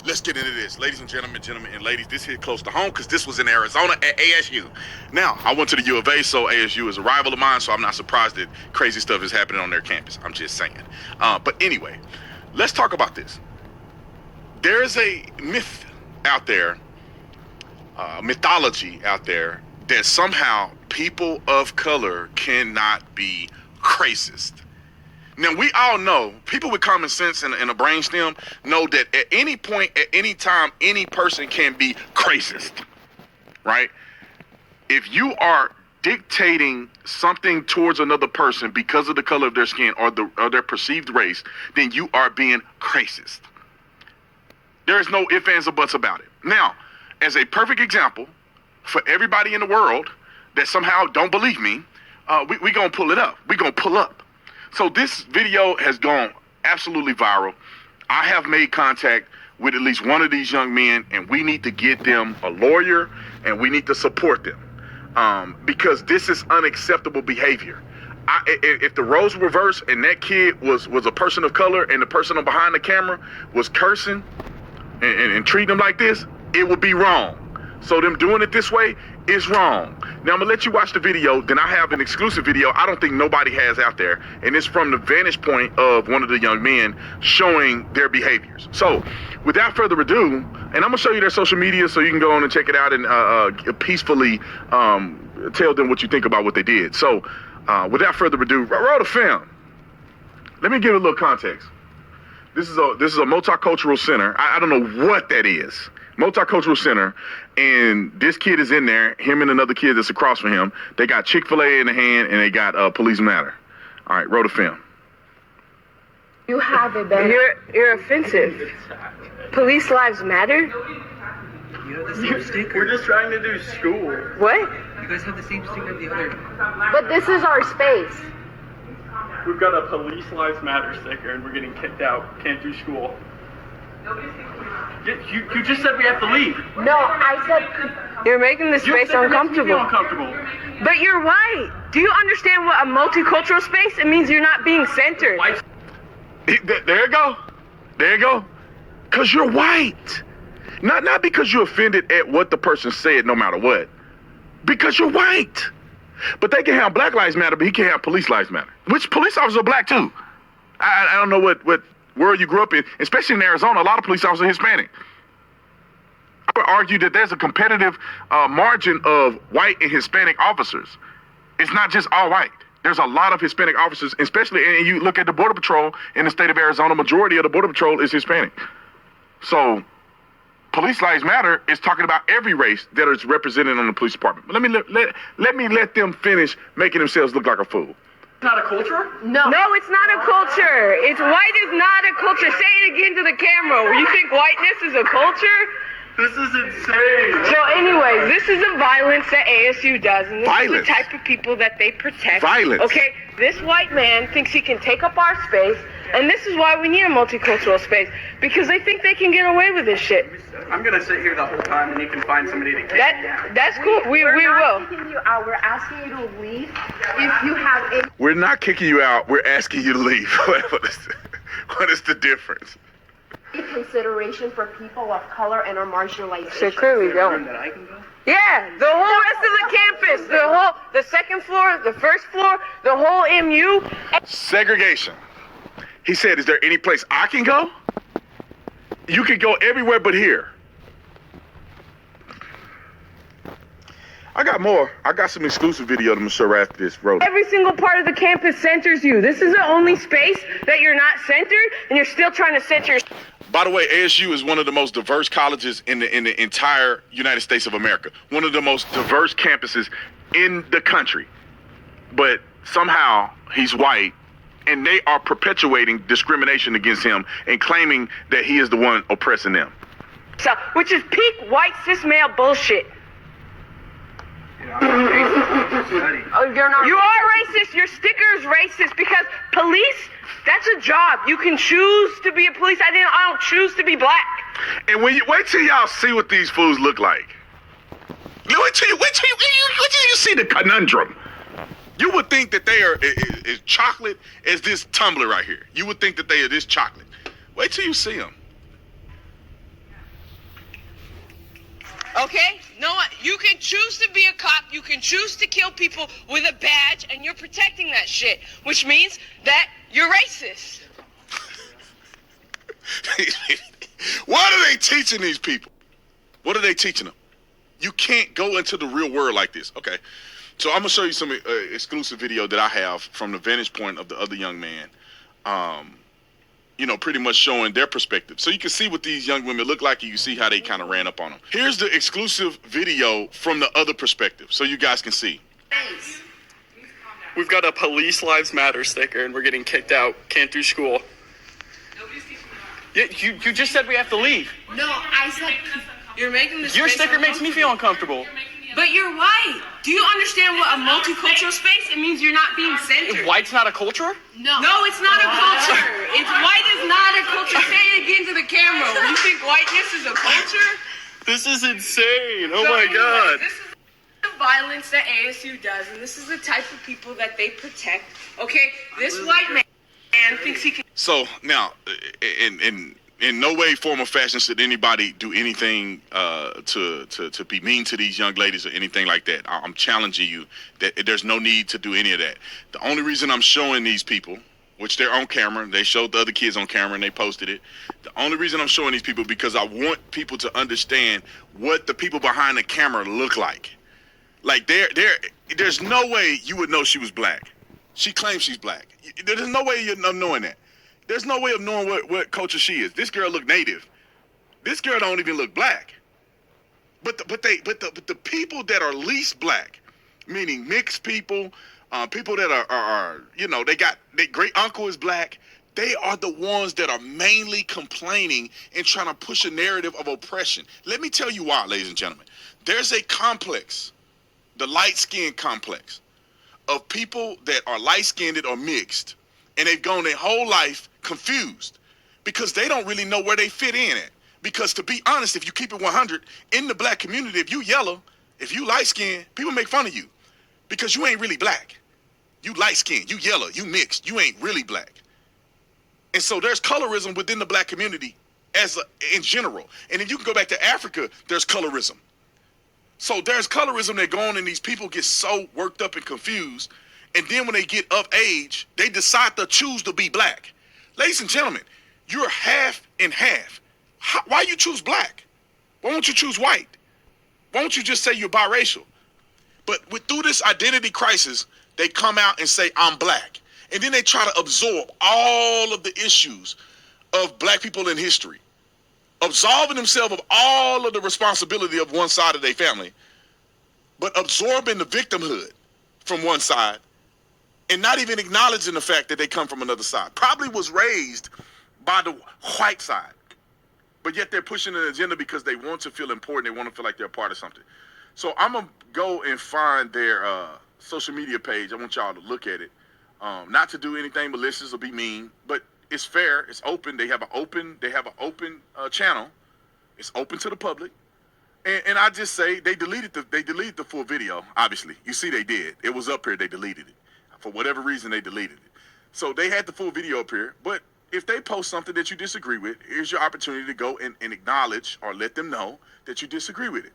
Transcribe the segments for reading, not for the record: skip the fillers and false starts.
let's get into this. Ladies and gentlemen, and ladies, this hit close to home because this was in Arizona at ASU. Now, I went to the U of A, so ASU is a rival of mine, so I'm not surprised that crazy stuff is happening on their campus. I'm just saying. But anyway, let's talk about this. There is a myth out there, mythology out there, that somehow people of color cannot be racist. Now, we all know, people with common sense and a brainstem know that at any point, at any time, any person can be racist, right? If you are dictating something towards another person because of the color of their skin or their perceived race, then you are being racist. There is no ifs, ands, or buts about it. Now, as a perfect example, for everybody in the world that somehow don't believe me, we gonna pull it up. We gonna pull up. So this video has gone absolutely viral. I have made contact with at least one of these young men, and we need to get them a lawyer, and we need to support them because this is unacceptable behavior. If the roles were reversed and that kid was a person of color and the person behind the camera was cursing and treating them like this, it would be wrong. So them doing it this way is wrong. Now I'm gonna let you watch the video, then I have an exclusive video I don't think nobody has out there, and it's from the vantage point of one of the young men showing their behaviors. So without further ado, and I'm gonna show you their social media so you can go on and check it out and peacefully tell them what you think about what they did. So without further ado, roll the film. Let me give it a little context. This is a multicultural center. I don't know what that is. Multicultural center, and this kid is in there, him and another kid that's across from him. They got Chick-fil-A in the hand, and they got Police Matter. All right, roll the film. You have it, Ben. You're offensive. Police lives matter? You have the same sticker. We're just trying to do school. What? You guys have the same sticker of the other. But this is our space. We've got a Police Lives Matter sticker and we're getting kicked out. Can't do school. You just said we have to leave. No, I said you're making the space uncomfortable. Uncomfortable. But you're white. Do you understand what a multicultural space? It means you're not being centered. There you go. There you go. Because you're white. Not because you're offended at what the person said, no matter what. Because you're white. But they can have Black Lives Matter, but he can't have Police Lives Matter. Which police officers are black too. I don't know what world you grew up in, especially in Arizona. A lot of police officers are Hispanic. I would argue that there's a competitive margin of white and Hispanic officers. It's not just all white. There's a lot of Hispanic officers, especially, and you look at the Border Patrol in the state of Arizona, majority of the Border Patrol is Hispanic. So Police Lives Matter is talking about every race that is represented on the police department. But let me let them finish making themselves look like a fool. It's not a culture? No. No, it's not a culture. It's white is not a culture. Say it again to the camera. You think whiteness is a culture? This is insane. So anyway, this is the violence that ASU does, and this Violence. is the type of people that they protect. Violence. Okay, this white man thinks he can take up our space, and this is why we need a multicultural space, because they think they can get away with this shit. I'm gonna sit here the whole time and you can find somebody to kick. That's cool. We will. We're not kicking you out. We're asking you to leave if you have any We're not kicking you out. We're asking you to leave. What is the difference? consideration for people of color and our marginalization. So clearly don't. That I can go? Yeah, the whole rest of the campus, the second floor, the first floor, the whole MU. Segregation. He said, is there any place I can go? You can go everywhere but here. I got more. I got some exclusive video to show after this road. Every single part of the campus centers you. This is the only space that you're not centered, and you're still trying to center. By the way, ASU is one of the most diverse colleges in the entire United States of America. One of the most diverse campuses in the country. But somehow he's white, and they are perpetuating discrimination against him and claiming that he is the one oppressing them. So, which is peak white cis male bullshit. Oh, you're not. You are racist. Your sticker is racist because police, that's a job. You can choose to be a police. I don't choose to be black. And when you wait till y'all see what these fools look like. Wait till you see the conundrum. You would think that they are as chocolate as this tumbler right here. You would think that they are this chocolate. Wait till you see them. Okay? No, you can choose to be a cop. You can choose to kill people with a badge, and you're protecting that shit, which means that you're racist. What are they teaching these people? What are they teaching them? You can't go into the real world like this. Okay. So I'm going to show you some exclusive video that I have from the vantage point of the other young man. Pretty much showing their perspective. So you can see what these young women look like, and you see how they kind of ran up on them. Here's the exclusive video from the other perspective, so you guys can see. We've got a Police Lives Matter sticker, and we're getting kicked out. Can't do school. Yeah, you just said we have to leave. No, I said. You're making this Your space sticker makes me feel uncomfortable. But you're white. Do you understand what a multicultural space? It means you're not being centered. White's not a culture? No. No, it's not a culture. It's white is not a culture. Say it again to the camera. You think whiteness is a culture? This is insane. Oh So my anyway, God. This is the violence that ASU does, and this is the type of people that they protect. Okay, this white man thinks he can. So now, in no way, form, or fashion should anybody do anything to be mean to these young ladies or anything like that. I'm challenging you that there's no need to do any of that. The only reason I'm showing these people, which they're on camera, they showed the other kids on camera and they posted it. The only reason I'm showing these people because I want people to understand what the people behind the camera look like. Like there's no way you would know she was black. She claims she's black. There's no way you're knowing that. There's no way of knowing what culture she is. This girl look native. This girl don't even look black. But the people that are least black, meaning mixed people, people that are their great uncle is black. They are the ones that are mainly complaining and trying to push a narrative of oppression. Let me tell you why, ladies and gentlemen. There's a complex, the light skin complex, of people that are light-skinned or mixed, and they've gone their whole life confused because they don't really know where they fit in at. Because to be honest, if you keep it 100, in the black community, if you yellow, if you light-skinned, people make fun of you because you ain't really black. You light-skinned, you yellow, you mixed, you ain't really black. And so there's colorism within the black community in general. And if you can go back to Africa, there's colorism. So there's colorism that go on, and these people get so worked up and confused. And then when they get of age, they decide to choose to be black. Ladies and gentlemen, you're half and half. Why you choose black? Why won't you choose white? Why don't you just say you're biracial? But through this identity crisis, they come out and say, I'm black. And then they try to absorb all of the issues of black people in history, absolving themselves of all of the responsibility of one side of their family, but absorbing the victimhood from one side and not even acknowledging the fact that they come from another side. Probably was raised by the white side, but yet they're pushing an agenda because they want to feel important. They want to feel like they're a part of something. So I'm going to go and find their social media page. I want y'all to look at it. Not to do anything malicious or be mean, but it's fair. It's open. They have an open channel. It's open to the public. And I just say they deleted the full video. Obviously, you see they did. It was up here. They deleted it for whatever reason. They deleted it. So they had the full video up here. But if they post something that you disagree with, here's your opportunity to go and acknowledge or let them know that you disagree with it.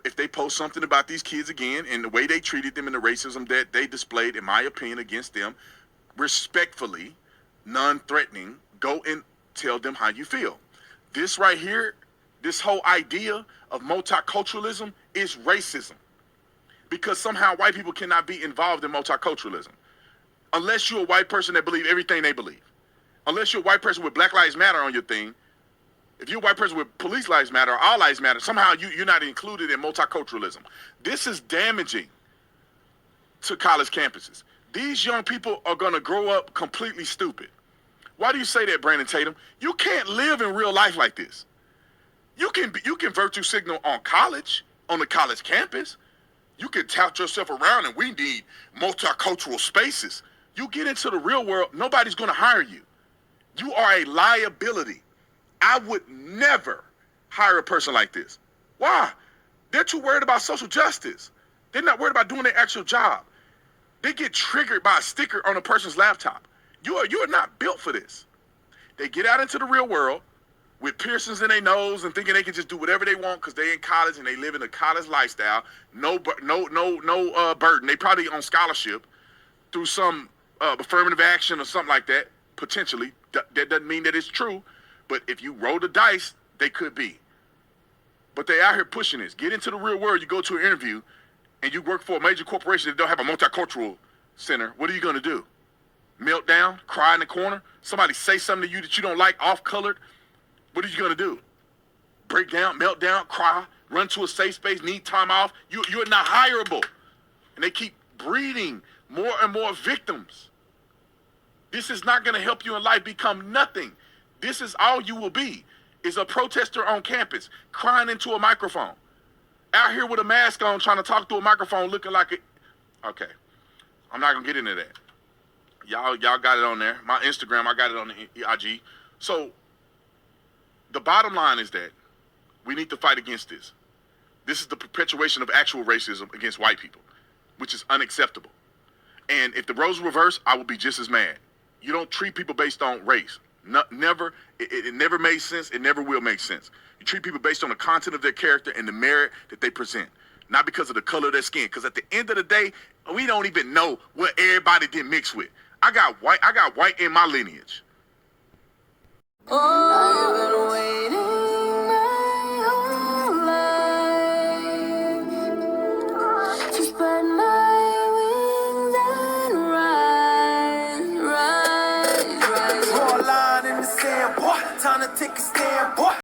If they post something about these kids again and the way they treated them and the racism that they displayed, in my opinion, against them, respectfully, non-threatening, go and tell them how you feel. This right here, this whole idea of multiculturalism is racism, because somehow white people cannot be involved in multiculturalism unless you're a white person that believes everything they believe. Unless you're a white person with Black Lives Matter on your thing. If you're a white person with Police Lives Matter or All Lives Matter, somehow you're not included in multiculturalism. This is damaging to college campuses. These young people are going to grow up completely stupid. Why do you say that, Brandon Tatum? You can't live in real life like this. You can virtue signal on the college campus. You can tout yourself around, and we need multicultural spaces. You get into the real world, nobody's going to hire you. You are a liability. I would never hire a person like this. Why? They're too worried about social justice. They're not worried about doing their actual job. They get triggered by a sticker on a person's laptop. You are not built for this. They get out into the real world. with piercings in their nose and thinking they can just do whatever they want because they in college and they live in a college lifestyle. No burden. They probably on scholarship through some affirmative action or something like that. Potentially, that doesn't mean that it's true. But if you roll the dice, they could be. But they out here pushing this. Get into the real world. You go to an interview and you work for a major corporation that don't have a multicultural center. What are you going to do? Melt down? Cry in the corner? Somebody say something to you that you don't like, off-colored? What are you going to do? Break down, melt down, cry, run to a safe space, need time off? You're not hireable. And they keep breeding more and more victims. This is not going to help you in life become nothing. This is all you will be, is a protester on campus, crying into a microphone. Out here with a mask on, trying to talk to a microphone, looking like it. Okay, I'm not going to get into that. Y'all got it on there. My Instagram, I got it on the IG. So the bottom line is that we need to fight against this. This is the perpetuation of actual racism against white people, which is unacceptable. And if the roles reverse, I will be just as mad. You don't treat people based on race. Never. It never made sense. It never will make sense. You treat people based on the content of their character and the merit that they present, not because of the color of their skin. Because at the end of the day, we don't even know what everybody did mix with. I got white in my lineage. I've been waiting my whole life to spread my wings and rise. Draw a line in the sand, boy. Time to take a step.